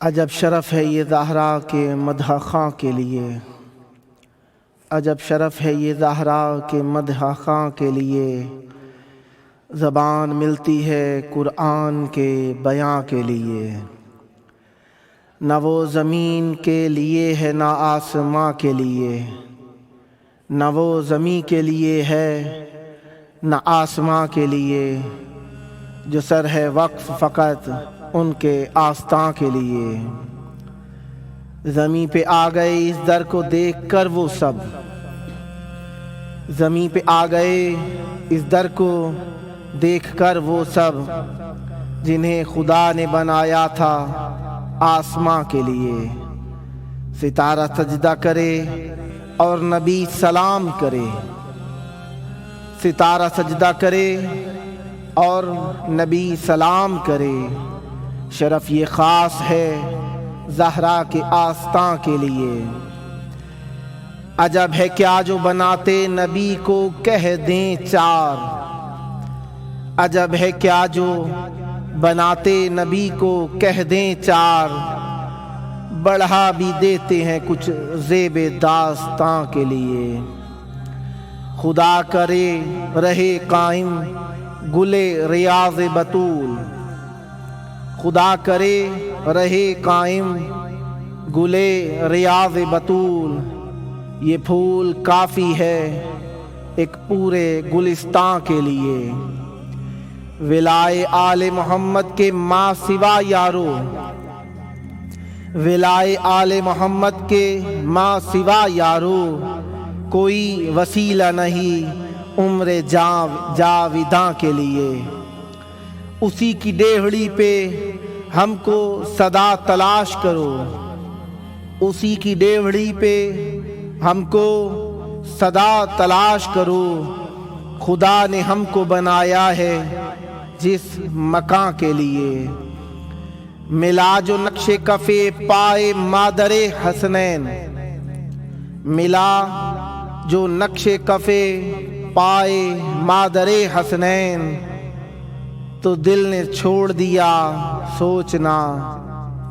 عجب شرف ہے یہ زہرا کے مدح خاں کے لیے، عجب شرف ہے یہ زہرا کے مدح خاں کے لیے، زبان ملتی ہے قرآن کے بیاں کے لیے۔ نہ وہ زمین کے لیے ہے نہ آسماں کے لیے، نہ وہ زمین کے لیے ہے نہ آسماں کے لیے، جو سر ہے وقف فقط ان کے آستاں کے لیے۔ زمین پہ آ گئے اس در کو دیکھ کر وہ سب، زمین پہ آ گئے اس در کو دیکھ کر وہ سب، جنہیں خدا نے بنایا تھا آسماں کے لیے۔ ستارہ سجدہ کرے اور نبی سلام کرے، ستارہ سجدہ کرے اور نبی سلام کرے، شرف یہ خاص ہے زہرا کے آستاں کے لیے۔ عجب ہے کیا جو بناتے نبی کو کہہ دیں چار، عجب ہے کیا جو بناتے نبی کو کہہ دیں چار، بڑھا بھی دیتے ہیں کچھ زیب داستاں کے لیے۔ خدا کرے رہے قائم گلے ریاض بطول، خدا کرے رہے قائم گلے ریاض بطول، یہ پھول کافی ہے ایک پورے گلستاں کے لیے۔ ولائے آل محمد کے ماں سوا یارو، ولائے آل محمد کے ماں سوا یارو، کوئی وسیلہ نہیں عمر جاویداں کے لیے۔ اسی کی ڈیہڑی پہ ہم کو صدا تلاش کرو، اسی کی ڈیہڑی پہ ہم کو صدا تلاش کرو، خدا نے ہم کو بنایا ہے جس مکاں کے لیے۔ ملا جو نقش کفے پائے مادر حسنین، ملا جو نقش کفے پائے مادر حسنین، تو دل نے چھوڑ دیا سوچنا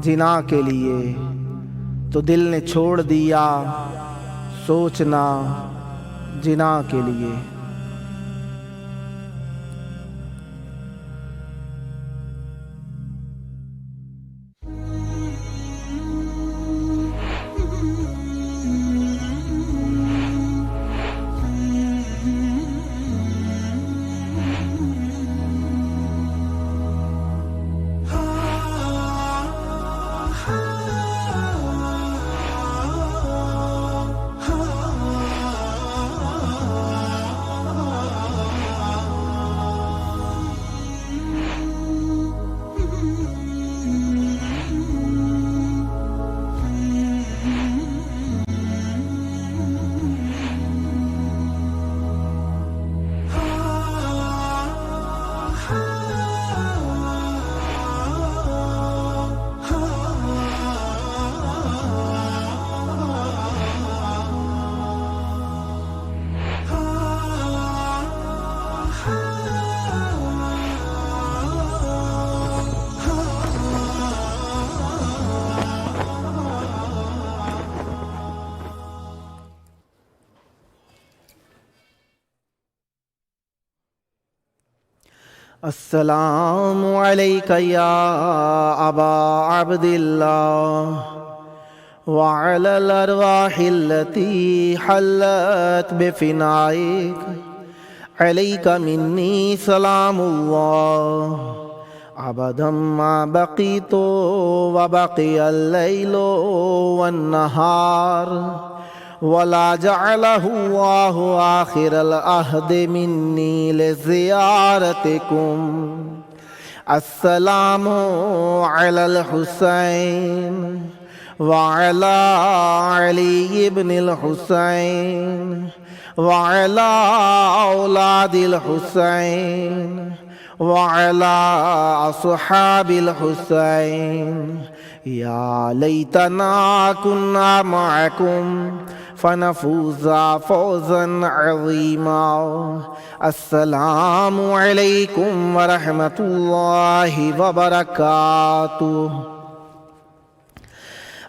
جنا کے لیے، تو دل نے چھوڑ دیا سوچنا جنا کے لیے۔ السلام علیک یا ابا عبد اللہ وعلی الارواح التي حلت بفنائک، علیک منی سلام اللہ ابدا ما بقیت وبقی اللیل والنہار، ولا جعلہ اللہ آخر العہد منی لزیارتکم۔ السلام علی الحسین وعلی علی بن الحسین وعلی اولاد الحسین وعلی اصحاب الحسین، یا لیتنا کنا معکم فنفوز فوزا عظیما۔ السلام علیکم ورحمۃ اللہ وبرکاتہ۔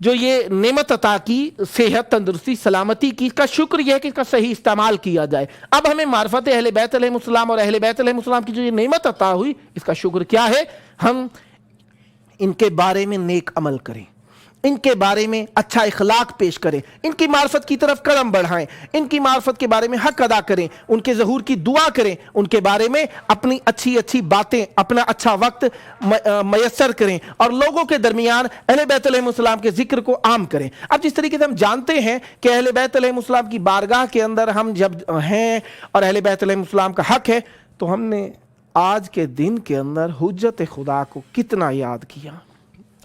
جو یہ نعمت عطا کی صحت تندرستی سلامتی کی، اس کا شکر یہ ہے کہ اس کا صحیح استعمال کیا جائے۔ اب ہمیں معرفت اہل بیت علیہ السلام اور اہل بیت علیہ السلام کی جو یہ نعمت عطا ہوئی، اس کا شکر کیا ہے؟ ہم ان کے بارے میں نیک عمل کریں، ان کے بارے میں اچھا اخلاق پیش کریں، ان کی معرفت کی طرف قدم بڑھائیں، ان کی معرفت کے بارے میں حق ادا کریں، ان کے ظہور کی دعا کریں، ان کے بارے میں اپنی اچھی باتیں، اپنا اچھا وقت میسر کریں، اور لوگوں کے درمیان اہل بیت علیہ السلام کے ذکر کو عام کریں۔ اب جس طریقے سے ہم جانتے ہیں کہ اہل بیت علیہ السلام کی بارگاہ کے اندر ہم جب ہیں اور اہل بیت علیہ السلام کا حق ہے، تو ہم نے آج کے دن کے اندر حجت خدا کو کتنا یاد کیا،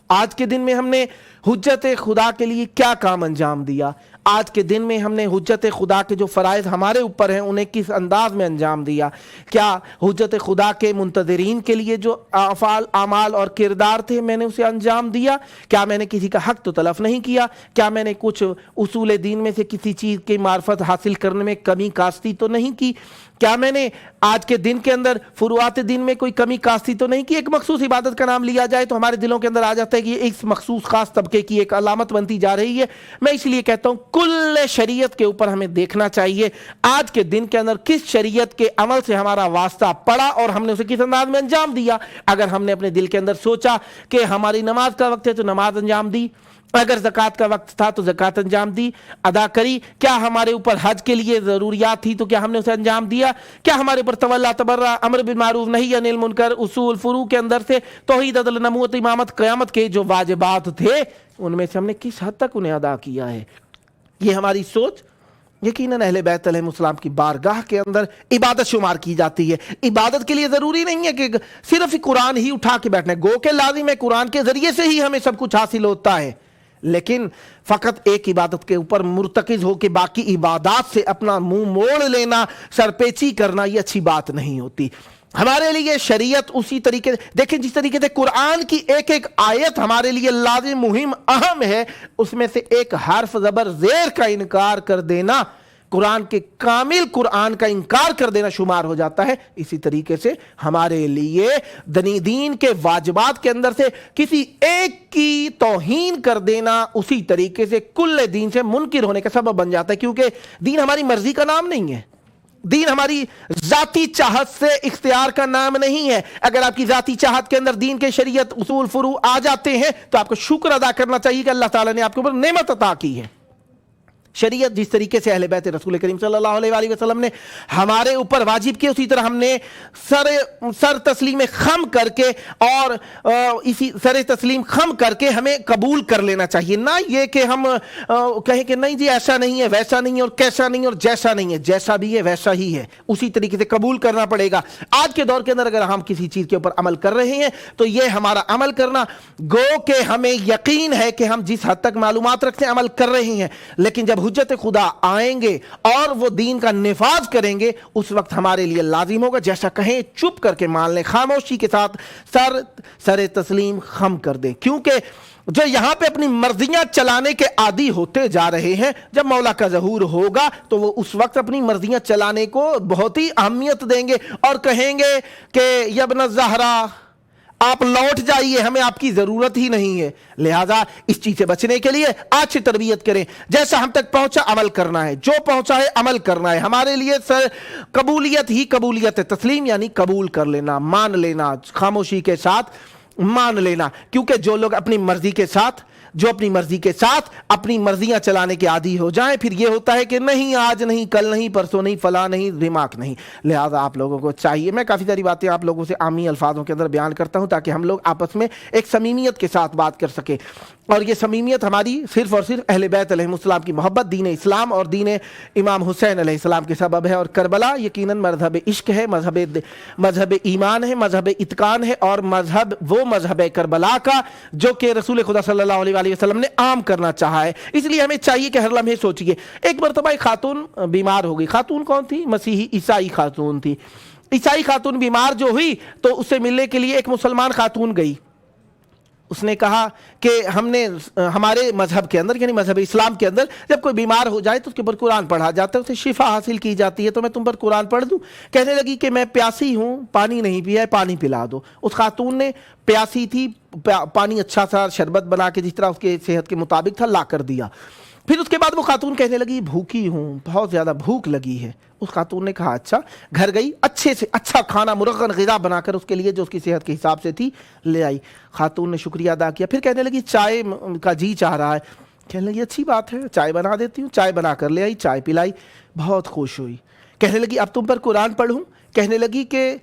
آج کے دن میں ہم نے حجت خدا کے لیے کیا کام انجام دیا، آج کے دن میں ہم نے حجت خدا کے جو فرائض ہمارے اوپر ہیں انہیں کس انداز میں انجام دیا، کیا حجت خدا کے منتظرین کے لیے جو افعال اعمال اور کردار تھے میں نے اسے انجام دیا، کیا میں نے کسی کا حق تو تلف نہیں کیا، کیا میں نے کچھ اصول دین میں سے کسی چیز کی معرفت حاصل کرنے میں کمی کاستی تو نہیں کی، کیا میں نے آج کے دن کے اندر فروعات دین میں کوئی کمی کاستی تو نہیں کی۔ ایک مخصوص عبادت کا نام لیا جائے تو ہمارے دلوں کے اندر آ جاتا ہے کہ یہ اس مخصوص خاص طبقے کی ایک علامت بنتی جا رہی ہے۔ میں اس لیے کہتا ہوں کل شریعت کے اوپر ہمیں دیکھنا چاہیے آج کے دن کے اندر کس شریعت کے عمل سے ہمارا واسطہ پڑا اور ہم نے اسے کس انداز میں انجام دیا۔ اگر ہم نے اپنے دل کے اندر سوچا کہ ہماری نماز کا وقت ہے تو نماز انجام دی، اگر زکوٰۃ کا وقت تھا تو زکوٰۃ انجام دی، ادا کری، کیا ہمارے اوپر حج کے لیے ضروریات تھی تو کیا ہم نے اسے انجام دیا، کیا ہمارے اوپر تولا تبرع امر بالمعروف نہی عن المنکر اصول فروع کے اندر سے توحید عدل نبوت امامت قیامت کے جو واجبات تھے ان میں سے ہم نے کس حد تک انہیں ادا کیا ہے۔ یہ ہماری سوچ یقیناً اہل بیت علیہ السلام کی بارگاہ کے اندر عبادت شمار کی جاتی ہے۔ عبادت کے لیے ضروری نہیں ہے کہ صرف قرآن ہی اٹھا کے بیٹھنا ہے، گو کہ لازم ہے قرآن کے ذریعے سے ہی ہمیں سب کچھ حاصل ہوتا ہے، لیکن فقط ایک عبادت کے اوپر مرتکز ہو کے باقی عبادات سے اپنا منہ موڑ لینا، سرپیچی کرنا، یہ اچھی بات نہیں ہوتی۔ ہمارے لیے شریعت اسی طریقے دیکھیں جس طریقے سے قرآن کی ایک ایک آیت ہمارے لیے لازم مہم اہم ہے، اس میں سے ایک حرف زبر زیر کا انکار کر دینا قرآن کے کامل قرآن کا انکار کر دینا شمار ہو جاتا ہے۔ اسی طریقے سے ہمارے لیے دین کے واجبات کے اندر سے کسی ایک کی توہین کر دینا اسی طریقے سے کل دین سے منکر ہونے کا سبب بن جاتا ہے، کیونکہ دین ہماری مرضی کا نام نہیں ہے، دین ہماری ذاتی چاہت سے اختیار کا نام نہیں ہے۔ اگر آپ کی ذاتی چاہت کے اندر دین کے شریعت اصول فروع آ جاتے ہیں تو آپ کو شکر ادا کرنا چاہیے کہ اللہ تعالیٰ نے آپ کے اوپر نعمت عطا کی ہے۔ شریعت جس طریقے سے اہل بیت رسول کریم صلی اللہ علیہ وآلہ وسلم نے ہمارے اوپر واجب کی، اسی طرح ہم نے سر تسلیم خم کر کے اور اسی سر تسلیم خم کر کے ہمیں قبول کر لینا چاہیے، نہ یہ کہ ہم کہیں کہ نہیں جی ایسا نہیں ہے، ویسا نہیں ہے، اور کیسا نہیں ہے اور جیسا نہیں ہے، جیسا بھی ہے ویسا ہی ہے، اسی طریقے سے قبول کرنا پڑے گا۔ آج کے دور کے اندر اگر ہم کسی چیز کے اوپر عمل کر رہے ہیں تو یہ ہمارا عمل کرنا گو کہ ہمیں یقین ہے کہ ہم جس حد تک معلومات رکھتے ہیں عمل کر رہے ہیں، لیکن جب حجت خدا آئیں گے اور وہ دین کا نفاذ کریں گے اس وقت ہمارے لیے لازم ہوگا جیسا کہیں چپ کر کے مان لیں، خاموشی کے ساتھ سر تسلیم خم کر دیں، کیونکہ جو یہاں پہ اپنی مرضیاں چلانے کے عادی ہوتے جا رہے ہیں، جب مولا کا ظہور ہوگا تو وہ اس وقت اپنی مرضیاں چلانے کو بہت ہی اہمیت دیں گے اور کہیں گے کہ یا ابن الزہرا آپ لوٹ جائیے، ہمیں آپ کی ضرورت ہی نہیں ہے۔ لہذا اس چیز سے بچنے کے لیے آج سے تربیت کریں، جیسا ہم تک پہنچا عمل کرنا ہے، جو پہنچا ہے عمل کرنا ہے۔ ہمارے لیے قبولیت ہی قبولیت ہے، تسلیم یعنی قبول کر لینا، مان لینا، خاموشی کے ساتھ مان لینا، کیونکہ جو لوگ اپنی مرضی کے ساتھ اپنی مرضیاں چلانے کے عادی ہو جائیں پھر یہ ہوتا ہے کہ نہیں آج نہیں، کل نہیں، پرسوں نہیں، فلاں نہیں، دماغ نہیں۔ لہذا آپ لوگوں کو چاہیے، میں کافی ساری باتیں آپ لوگوں سے عامی الفاظوں کے اندر بیان کرتا ہوں تاکہ ہم لوگ آپس میں ایک صمیمیت کے ساتھ بات کر سکیں، اور یہ صمیمیت ہماری صرف اور صرف اہل بیت علیہ السلام کی محبت، دین اسلام اور دین امام حسین علیہ السلام کے سبب ہے۔ اور کربلا یقیناً مذہب عشق ہے، مذہب ایمان ہے، مذہب اتقان ہے، اور وہ مذہب کربلا کا جو کہ رسول خدا صلی اللہ علیہ وسلم نے عام کرنا چاہا ہے۔ اس لیے ہمیں چاہیے کہ ہر لمحے سوچئے، ایک مرتبہ ایک خاتون بیمار ہو گئی۔ خاتون کون تھی؟ مسیحی عیسائی خاتون تھی۔ عیسائی خاتون بیمار جو ہوئی تو اس سے ملنے کے لیے ایک مسلمان خاتون گئی، اس نے کہا کہ ہم نے ہمارے مذہب کے اندر یعنی مذہب اسلام کے اندر جب کوئی بیمار ہو جائے تو اس کے اوپر قرآن پڑھا جاتا ہے، اسے شفا حاصل کی جاتی ہے، تو میں تم پر قرآن پڑھ دوں؟ کہنے لگی کہ میں پیاسی ہوں، پانی نہیں پیا ہے، پانی پلا دو۔ اس خاتون نے پیاسی تھی، پانی اچھا سا شربت بنا کے جس طرح اس کے صحت کے مطابق تھا لا کر دیا۔ پھر اس کے بعد وہ خاتون کہنے لگی بھوکی ہوں، بہت زیادہ بھوک لگی ہے۔ اس خاتون نے کہا اچھا، گھر گئی، اچھے سے اچھا کھانا مرغن غذا بنا کر اس کے لیے جو اس کی صحت کے حساب سے تھی لے آئی۔ خاتون نے شکریہ ادا کیا، پھر کہنے لگی چائے کا جی چاہ رہا ہے۔ کہنے لگی اچھی بات ہے، چائے بنا دیتی ہوں۔ چائے بنا کر لے آئی، چائے پلائی، بہت خوش ہوئی۔ کہنے لگی اب تم پر قرآن پڑھوں؟ کہنے لگی کہ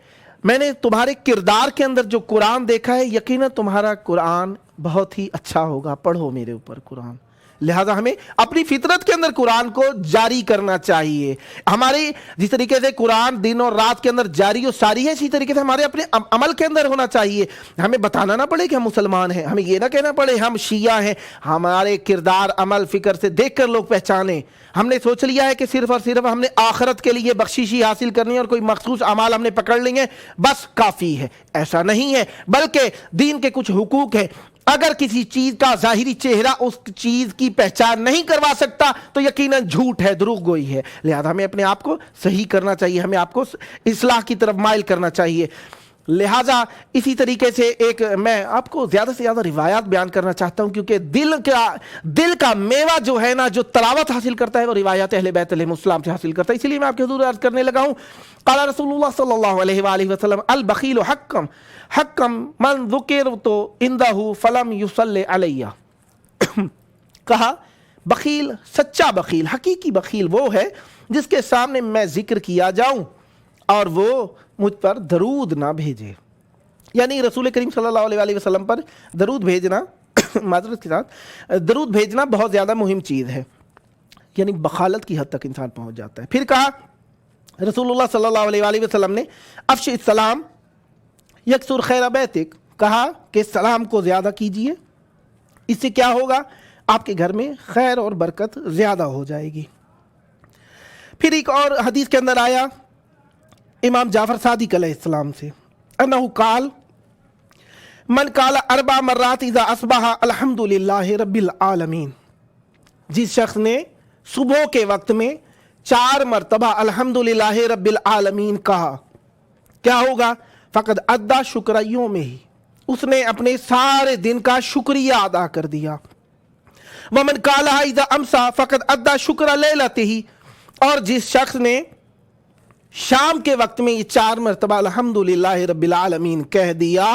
میں نے تمہارے کردار کے اندر جو قرآن دیکھا ہے، یقیناً تمہارا قرآن بہت ہی اچھا ہوگا، پڑھو میرے اوپر قرآن۔ لہٰذا ہمیں اپنی فطرت کے اندر قرآن کو جاری کرنا چاہیے۔ ہماری جس طریقے سے قرآن دن اور رات کے اندر جاری و ساری ہے، اسی طریقے سے ہمارے اپنے عمل کے اندر ہونا چاہیے۔ ہمیں بتانا نہ پڑے کہ ہم مسلمان ہیں، ہمیں یہ نہ کہنا پڑے ہم شیعہ ہیں، ہمارے کردار عمل فکر سے دیکھ کر لوگ پہچانے۔ ہم نے سوچ لیا ہے کہ صرف اور صرف ہم نے آخرت کے لیے بخششی حاصل کرنی ہے اور کوئی مخصوص اعمال ہم نے پکڑ لیں گے بس کافی ہے، ایسا نہیں ہے، بلکہ دین کے کچھ حقوق ہیں۔ اگر کسی چیز کا ظاہری چہرہ اس چیز کی پہچان نہیں کروا سکتا تو یقیناً جھوٹ ہے، دروغ گوئی ہے۔ لہذا ہمیں اپنے آپ کو صحیح کرنا چاہیے، ہمیں آپ کو اصلاح کی طرف مائل کرنا چاہیے۔ لہٰذا اسی طریقے سے ایک میں آپ کو زیادہ سے زیادہ روایات بیان کرنا چاہتا ہوں، کیونکہ دل کا میوہ جو ہے نا، جو تلاوت حاصل کرتا ہے وہ روایات اہل بیت علیہم السلام سے حاصل کرتا ہے۔ اسی لیے میں آپ کے حضور عرض کرنے لگا ہوں، قال رسول اللہ صلی اللہ علیہ وآلہ وسلم البخیل حکم من ذکرت عندہ فلم یصلی علیہ۔ کہا بخیل، سچا بخیل، حقیقی بخیل وہ ہے جس کے سامنے میں ذکر کیا جاؤں اور وہ مجھ پر درود نہ بھیجے۔ یعنی رسول کریم صلی اللہ علیہ وآلہ وسلم پر درود بھیجنا معذرت کے ساتھ درود بھیجنا بہت زیادہ مہم چیز ہے، یعنی بخالت کی حد تک انسان پہنچ جاتا ہے۔ پھر کہا رسول اللہ صلی اللہ علیہ وآلہ وسلم نے افش السلام یکسر خیر بیتک، کہا کہ سلام کو زیادہ کیجئے، اس سے کیا ہوگا؟ آپ کے گھر میں خیر اور برکت زیادہ ہو جائے گی۔ پھر ایک اور حدیث کے اندر آیا امام جعفر صادق علیہ السلام سے انہ قال من قال 4 مرات اذا اصبح الحمد للہ رب العالمین، جس شخص نے صبح کے وقت میں 4 مرتبہ الحمد للہ رب العالمین کہا، کیا ہوگا؟ فقد ادا شکر یومہ، اس نے اپنے سارے دن کا شکریہ ادا کر دیا۔ ومن قالها اذا امسى فقد ادا شکر لیلتہ، اور جس شخص نے شام کے وقت میں یہ 4 مرتبہ الحمدللہ رب العالمین کہہ دیا،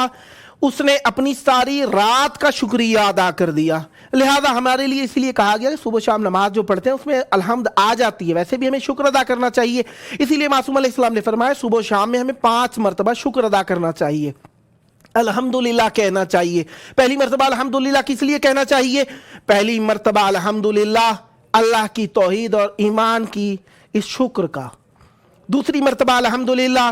اس نے اپنی ساری رات کا شکریہ ادا کر دیا۔ لہذا ہمارے لیے اس لیے کہا گیا کہ صبح شام نماز جو پڑھتے ہیں اس میں الحمد آ جاتی ہے، ویسے بھی ہمیں شکر ادا کرنا چاہیے۔ اسی لیے معصوم علیہ السلام نے فرمایا صبح شام میں ہمیں 5 مرتبہ شکر ادا کرنا چاہیے، الحمدللہ کہنا چاہیے۔ پہلی مرتبہ الحمدللہ کس لیے کہنا چاہیے؟ پہلی مرتبہ الحمدللہ اللہ کی توحید اور ایمان کی اس شکر کا، دوسری مرتبہ الحمدللہ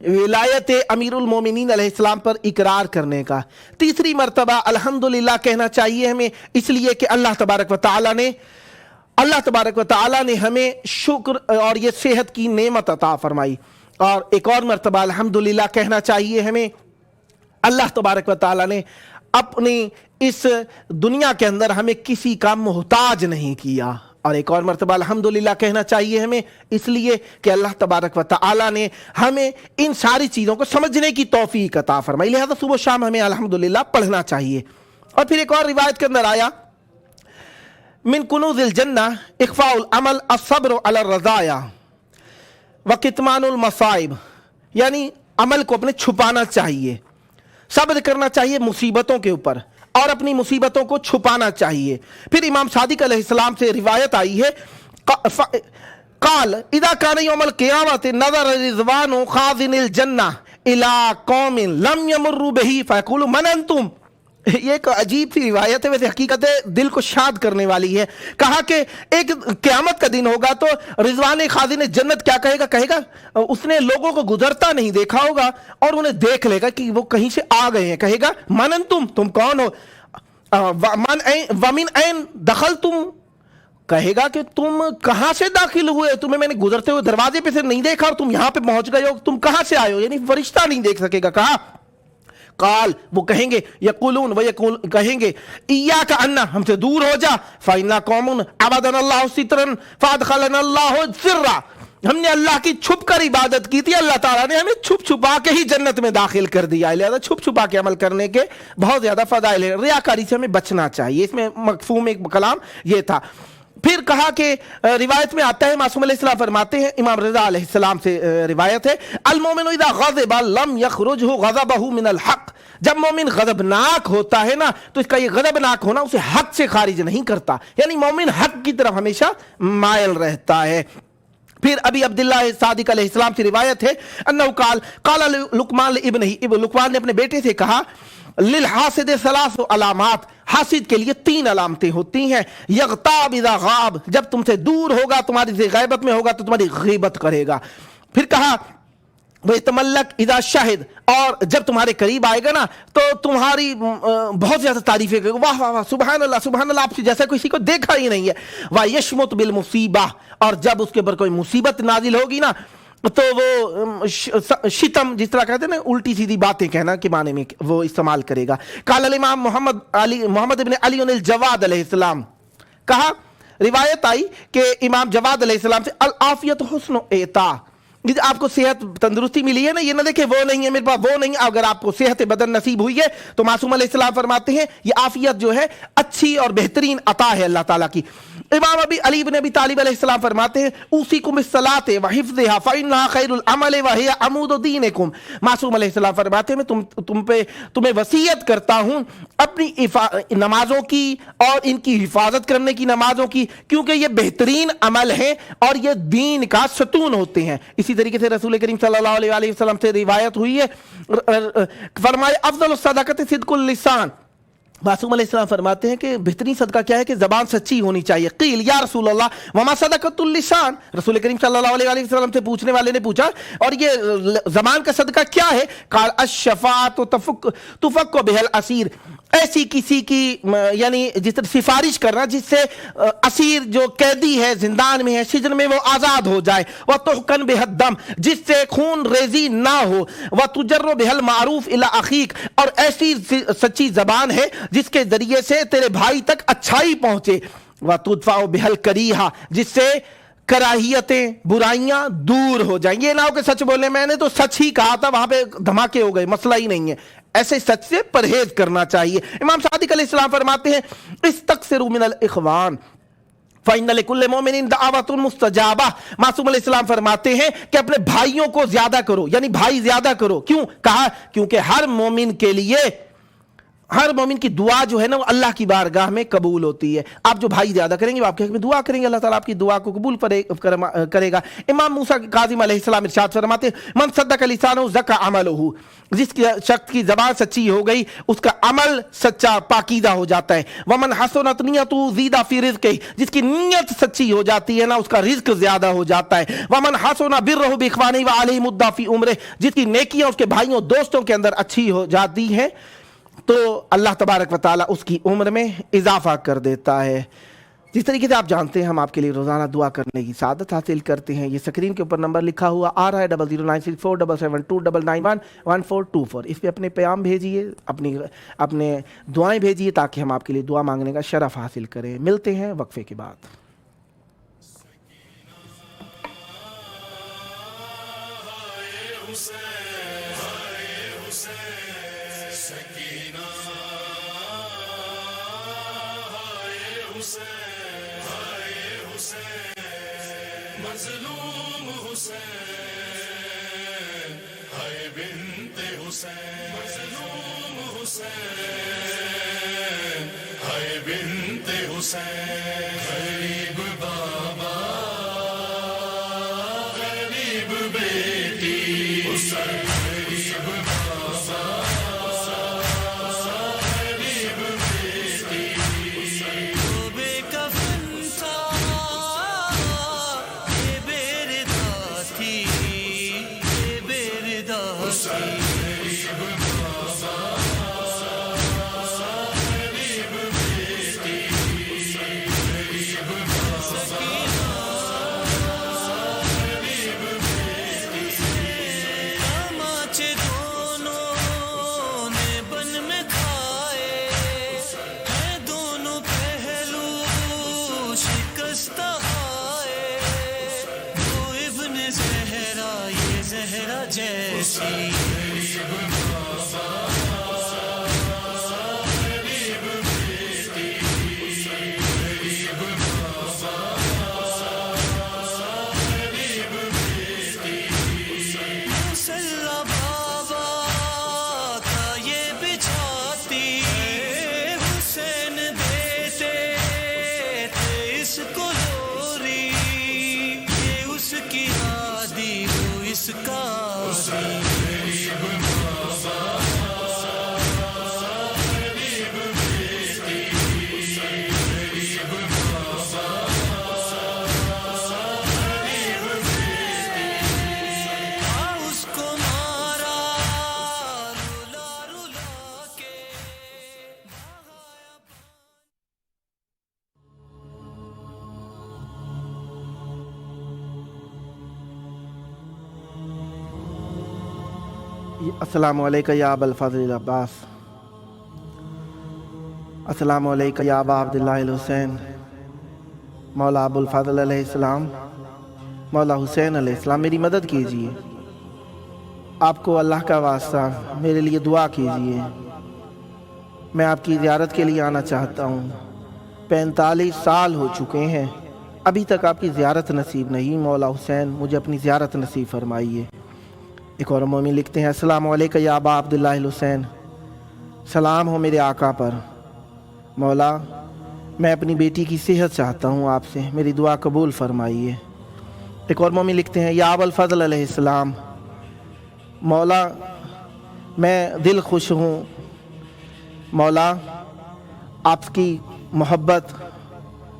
ولایت امیر المومنین علیہ السلام پر اقرار کرنے کا، تیسری مرتبہ الحمدللہ کہنا چاہیے ہمیں اس لیے کہ اللہ تبارک و تعالی نے ہمیں شکر اور یہ صحت کی نعمت عطا فرمائی، اور ایک اور مرتبہ الحمدللہ کہنا چاہیے ہمیں اللہ تبارک و تعالی نے اپنی اس دنیا کے اندر ہمیں کسی کا محتاج نہیں کیا، اور ایک اور مرتبہ الحمدللہ کہنا چاہیے ہمیں اس لیے کہ اللہ تبارک و تعالی نے ہمیں ان ساری چیزوں کو سمجھنے کی توفیق عطا فرمائی۔ لہذا صبح و شام ہمیں الحمدللہ پڑھنا چاہیے۔ اور پھر ایک اور روایت کے اندر آیا من کنوز الجنہ اخفاء العمل الصبر علی الرضایا وکتمان المصائب، یعنی عمل کو اپنے چھپانا چاہیے، صبر کرنا چاہیے مصیبتوں کے اوپر اور اپنی مصیبتوں کو چھپانا چاہیے۔ پھر امام صادق علیہ السلام سے روایت آئی ہے قال اذا كان يوم القيامة نظر رضوان خازن الجنہ الى قوم لم يمروا به فيقول من انتم، یہ ایک عجیب سی روایت ہے، ویسے حقیقت دل کو شاد کرنے والی ہے۔ کہا کہ ایک قیامت کا دن ہوگا تو رضوان خازن جنت کیا کہے گا اس نے لوگوں کو گزرتا نہیں دیکھا ہوگا اور انہیں دیکھ لے گا کہ وہ کہیں سے آ گئے ہیں، کہے گا من انتم، تم کون ہو؟ ومن این دخلتم، کہے گا کہ تم کہاں سے داخل ہوئے، تمہیں میں نے گزرتے ہوئے دروازے پہ سے نہیں دیکھا اور تم یہاں پہ پہنچ گئے ہو، تم کہاں سے آئے ہو؟ یعنی فرشتہ نہیں دیکھ سکے گا۔ کہا قال وہ کہیں گے یقولون وہ کہیں گے ایاک انا ہم سے دور ہو جا فإنا قوم عبدنا اللہ سترا فادخلنا اللہ سرا ہم نے اللہ کی چھپ کر عبادت کی تھی اللہ تعالیٰ نے ہمیں چھپ چھپا کے ہی جنت میں داخل کر دیا لہذا چھپ چھپا کے عمل کرنے کے بہت زیادہ فضائل ہیں ریاکاری سے ہمیں بچنا چاہیے اس میں مفہوم ایک کلام یہ تھا پھر کہا کہ روایت میں آتا ہے معصوم علیہ السلام فرماتے ہیں امام رضا علیہ السلام سے روایت ہے المومن اذا غضب لم يخرجه غضبه من الحق جب مومن غضبناک ہوتا ہے نا تو اس کا یہ غضبناک ہونا اسے حق سے خارج نہیں کرتا یعنی مومن حق کی طرف ہمیشہ مائل رہتا ہے پھر ابھی عبداللہ صادق علیہ السلام سے روایت ہے انہو قال لقمان لابنہ لقمان نے اپنے بیٹے سے کہا للحاسد ثلاث علامات حاسد کے لیے 3 علامتیں ہوتی ہیں یغتاب اذا غاب جب تم سے دور ہوگا تمہاری سے غیبت میں ہوگا تو تمہاری غیبت کرے گا پھر کہا وہ تملک اذا شاہد اور جب تمہارے قریب آئے گا نا تو تمہاری بہت زیادہ تعریفیں کرے گا واہ واہ سبحان اللہ آپ سے جیسا کسی کو دیکھا ہی نہیں ہے وَيَشْمُتْ بِالْمُصِيبَةِ اور جب اس کے اوپر کوئی مصیبت نازل ہوگی نا تو وہ شتم جس طرح کہتے ہیں نا الٹی سیدھی باتیں کہنا کے معنی میں وہ استعمال کرے گا قال الامام محمد ابن علی الجواد علیہ السلام کہا روایت آئی کہ امام جواد علیہ السلام سے العافیت حسن اعطا آپ کو صحت تندرستی ملی ہے نا یہ نہ دیکھیں وہ نہیں ہے میرے پاس وہ نہیں اگر آپ کو صحت بدن نصیب ہوئی ہے تو معصوم علیہ السلام فرماتے ہیں یہ عافیت جو ہے اچھی اور بہترین عطا ہے اللہ تعالیٰ کی امام علی بن ابی طالب علیہ السلام فرماتے ہیں اوصیکم بالصلاۃ وحفظھا فانھا خیر العمل وہی عمود دینکم معصوم علیہ السلام فرماتے ہیں میں تمہیں وصیت کرتا ہوں اپنی نمازوں کی اور ان کی حفاظت کرنے کی نمازوں کی کیونکہ یہ بہترین عمل ہے اور یہ دین کا ستون ہوتے ہیں اسی طریقے سے رسول کریم صلی اللہ علیہ وسلم سے روایت ہوئی ہے فرمائے افضل الصدقۃ صدق اللسان معصوم علیہ السلام فرماتے ہیں کہ بہترین صدقہ کیا ہے کہ زبان سچی ہونی چاہیے قیل یا رسول اللہ وما صدقۃ اللسان رسول کریم صلی اللہ علیہ وسلم سے پوچھنے والے نے پوچھا اور یہ زبان کا صدقہ کیا ہے قال الشفاعۃ تفک بها الاسیر ایسی کسی کی یعنی جس طرح سفارش کرنا جس سے اسیر جو قیدی ہے زندان میں ہے سجن میں وہ آزاد ہو جائے وتحقن بها الدم جس سے خون ریزی نہ ہو وتجر بها المعروف الى اخیک اور ایسی سچی زبان ہے جس کے ذریعے سے تیرے بھائی تک اچھائی پہنچے وتدفع بها الکریہہ جس سے کراہیتیں برائیاں دور ہو جائیں یہ نہ ہو کہ سچ بولے میں نے تو سچ ہی کہا تھا وہاں پہ دھماکے ہو گئے مسئلہ ہی نہیں ہے ایسے سچ سے پرہیز کرنا چاہیے امام صادق علیہ السلام فرماتے ہیں استکثروا من الاخوان فَإِنَّ لِكُلِّ مُؤْمِنٍ دَعْوَةٌ مُسْتَجَابَةٌ معصوم علیہ السلام فرماتے ہیں کہ اپنے بھائیوں کو زیادہ کرو یعنی بھائی زیادہ کرو کیوں کہا کیونکہ ہر مومن کے لیے ہر مومن کی دعا جو ہے نا وہ اللہ کی بارگاہ میں قبول ہوتی ہے آپ جو بھائی زیادہ کریں گے وہ آپ کے حق میں دعا کریں گے اللہ تعالیٰ آپ کی دعا کو قبول کرے گا امام موسیٰ کاظم علیہ السلام ارشاد فرماتے ہیں من صدق لسانہ زکا عملہ جس شخص کی زبان سچی ہو گئی اس کا عمل سچا پاکیزہ ہو جاتا ہے ومن حسنت نیتہ زیدہ فی رزقہ جس کی نیت سچی ہو جاتی ہے نا اس کا رزق زیادہ ہو جاتا ہے ومن حسن برہ باخوانہ وعلیہ مدہ فی عمرہ جس کی نیکیاں اس کے بھائیوں دوستوں کے اندر اچھی ہو جاتی ہیں تو اللہ تبارک و تعالیٰ اس کی عمر میں اضافہ کر دیتا ہے جس طریقے سے آپ جانتے ہیں ہم آپ کے لیے روزانہ دعا کرنے کی سعادت حاصل کرتے ہیں یہ سکرین کے اوپر نمبر لکھا ہوا آ رہا ہے 00964772991424 اس پہ اپنے پیام بھیجیے اپنے دعائیں بھیجیے تاکہ ہم آپ کے لیے دعا مانگنے کا شرف حاصل کریں ملتے ہیں وقفے کے بعد مظلوم حسین ہائے بنت حسین مظلوم حسین ہائے بنت حسین غریب بابا غریب بیٹی حسین غریب بابا غریب بیٹی بے کفن تھا غریب زہرا جیسی مسلح بابا کا یہ بچھاتی حسین دیتے تھے اس کو لوری یہ اس کی ہادی وہ اس کا اس کو مارا رولا رولا کے السلام علیکم یا ابا الفضل العباس، السلام علیکم یا ابا عبداللہ الحسین، مولا ابو الفضل علیہ السلام، مولا حسین علیہ السلام، میری مدد کیجیے۔ آپ کو اللہ کا واسطہ میرے لیے دعا کیجیے، میں آپ کی زیارت کے لیے آنا چاہتا ہوں۔ 45 سال ہو چکے ہیں، ابھی تک آپ کی زیارت نصیب نہیں۔ مولا حسین مجھے اپنی زیارت نصیب فرمائیے۔ ایک اور مومن لکھتے ہیں، السلام علیکم یا ابا عبداللہ الحسین، سلام ہو میرے آقا پر۔ مولا میں اپنی بیٹی کی صحت چاہتا ہوں، آپ سے میری دعا قبول فرمائیے۔ ایک اور مومن لکھتے ہیں، یا ابا الفضل علیہ السلام، مولا میں دل خوش ہوں، مولا آپ کی محبت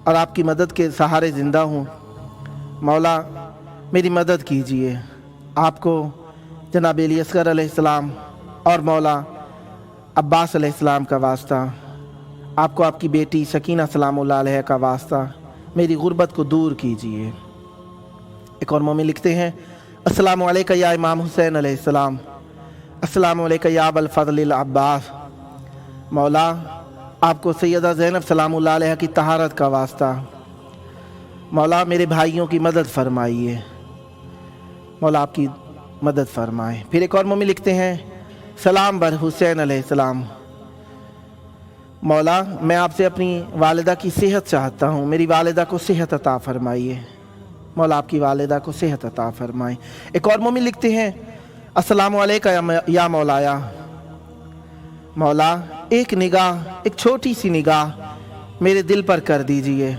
اور آپ کی مدد کے سہارے زندہ ہوں، مولا میری مدد کیجیے۔ آپ کو جناب علی اصغر علیہ السلام اور مولا عباس علیہ السلام کا واسطہ، آپ کو آپ کی بیٹی سکینہ سلام اللہ علیہ کا واسطہ، میری غربت کو دور کیجیے۔ ایک اور مومن لکھتے ہیں، السلام علیکم یا امام حسین علیہ السلام، السلام علیکم یا ابا الفضل العباس، مولا آپ کو سیدہ زینب سلام اللہ علیہ کی طہارت کا واسطہ، مولا میرے بھائیوں کی مدد فرمائیے، مولا آپ کی مدد فرمائیں۔ پھر ایک اور مومن لکھتے ہیں، سلام بر حسین علیہ السلام، مولا میں آپ سے اپنی والدہ کی صحت چاہتا ہوں، میری والدہ کو صحت عطا فرمائیے، مولا آپ کی والدہ کو صحت عطا فرمائیں۔ ایک اور مومن لکھتے ہیں، السلام علیکم یا مولایا، مولا ایک نگاہ، ایک چھوٹی سی نگاہ میرے دل پر کر دیجئے،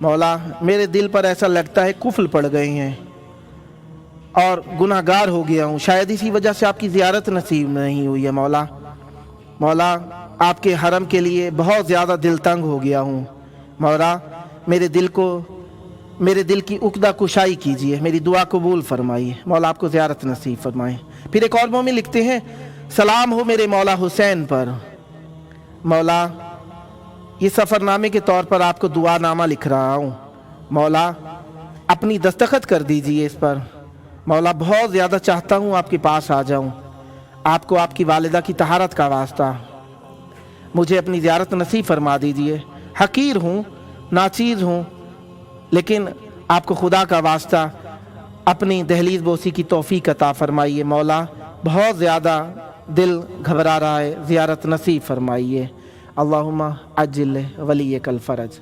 مولا میرے دل پر ایسا لگتا ہے قفل پڑ گئے ہیں اور گناہ گار ہو گیا ہوں، شاید اسی وجہ سے آپ کی زیارت نصیب نہیں ہوئی ہے۔ مولا مولا آپ کے حرم کے لیے بہت زیادہ دل تنگ ہو گیا ہوں، مولا میرے دل کی عقدہ کشائی کیجیے، میری دعا قبول فرمائیے، مولا آپ کو زیارت نصیب فرمائیں۔ پھر ایک اور مومن لکھتے ہیں، سلام ہو میرے مولا حسین پر، مولا یہ سفر نامے کے طور پر آپ کو دعا نامہ لکھ رہا ہوں، مولا اپنی دستخط کر دیجیے اس پر، مولا بہت زیادہ چاہتا ہوں آپ کے پاس آ جاؤں، آپ کو آپ کی والدہ کی طہارت کا واسطہ مجھے اپنی زیارت نصیب فرما دیجیے۔ حقیر ہوں، ناچیز ہوں، لیکن آپ کو خدا کا واسطہ اپنی دہلیز بوسی کی توفیق عطا فرمائیے، مولا بہت زیادہ دل گھبرا رہا ہے، زیارت نصیب فرمائیے۔ اللہم عجل ولیک الفرج۔